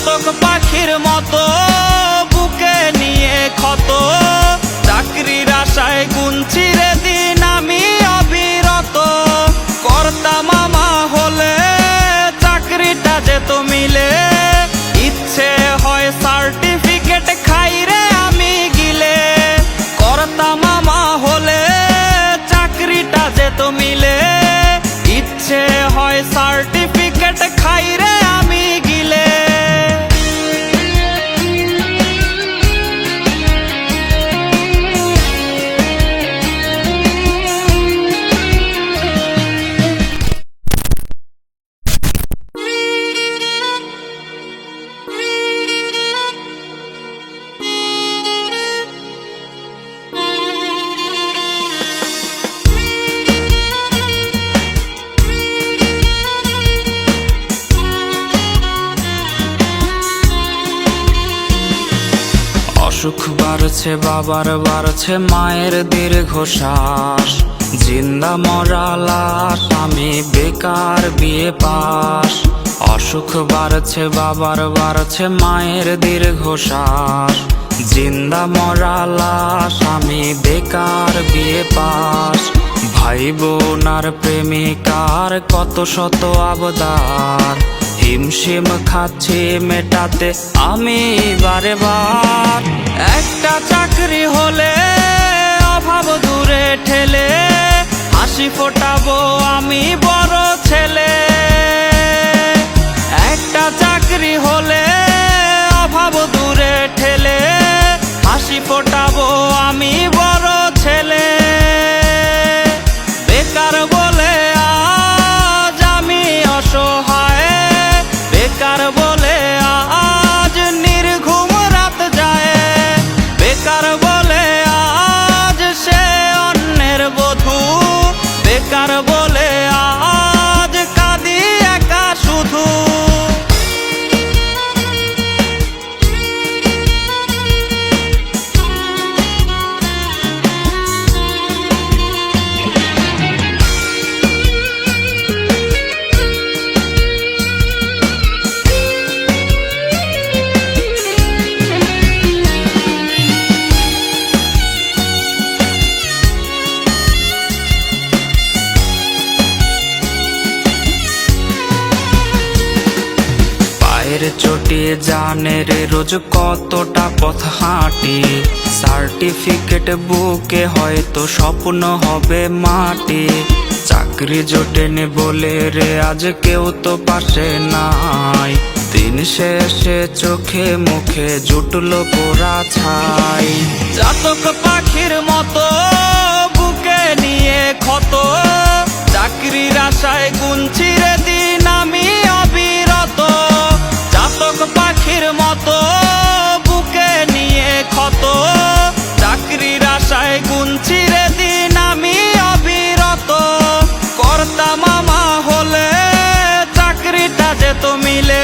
চাতক পাখির মতো বুকে নিয়ে ক্ষত, চাকরির আশায় গুনছি রে দিন আমি অবিরত। কর্তা মামা হলে চাকরিটা যেত মিলে, ইচ্ছে হয় সার্টিফিকেট খাই রে আমি গিলে। কর্তা মামা হলে চাকরিটা যেত মিলে, ইচ্ছে হয় সার্টিফিকেট খাই রে আমি গিলে। অসুখ বাড়ছে বাবার বাড়ছে মায়ের দীর্ঘশ্বাস, জিন্দা মরা লাশ আমি বেকার বিয়ে পাস। অসুখ বাড়ছে বাবার বাড়ছে মায়ের দীর্ঘশ্বাস, জিন্দা মরা লাশ আমি বেকার বিয়ে পাস। ভাই বোন আর প্রেমিকার কত শত আবদার, হিমশিম খাচ্ছি মেটাতে আমি বারে বার। একটা চাকরি হলে অভাব দূরে ঠেলে, হাসি ফোটাবো আমি বড় ছেলে। একটা চাকরি হলে অভাব দূরে ঠেলে, হাসি ফোটাবো আমি বড় ছেলে। বেকার বলে আজ আমি অসহায়, বেকার বলে আজ নির্ঘুম রাত যায়। বেকার বলে আজ সে অন্যের বধূ, বেকার বলে আজ কাঁদি একা শুধু। চটিয়ে জানে রে রোজ কতটা পথ হাঁটি, সার্টিফিকেট বুকে হয়তো স্বপ্ন হবে মাটি। চাকরি জোটেনি বলে রে আজ কেউ তো পাশে নাই, দিন শেষে চোখে মুখে জুটলো পোড়া ছাই। চাতক পাখির মতো বুকে নিয়ে ক্ষত, চাকরির আশায় গুনছি রে দিন আমি অবিরত। চাতক পাখির মতো বুকে নিয়ে ক্ষত, চাকরির আশায় গুনছি রে দিন আমি অবিরত। কর্তা মামা হলে চাকরিটা যেত মিলে,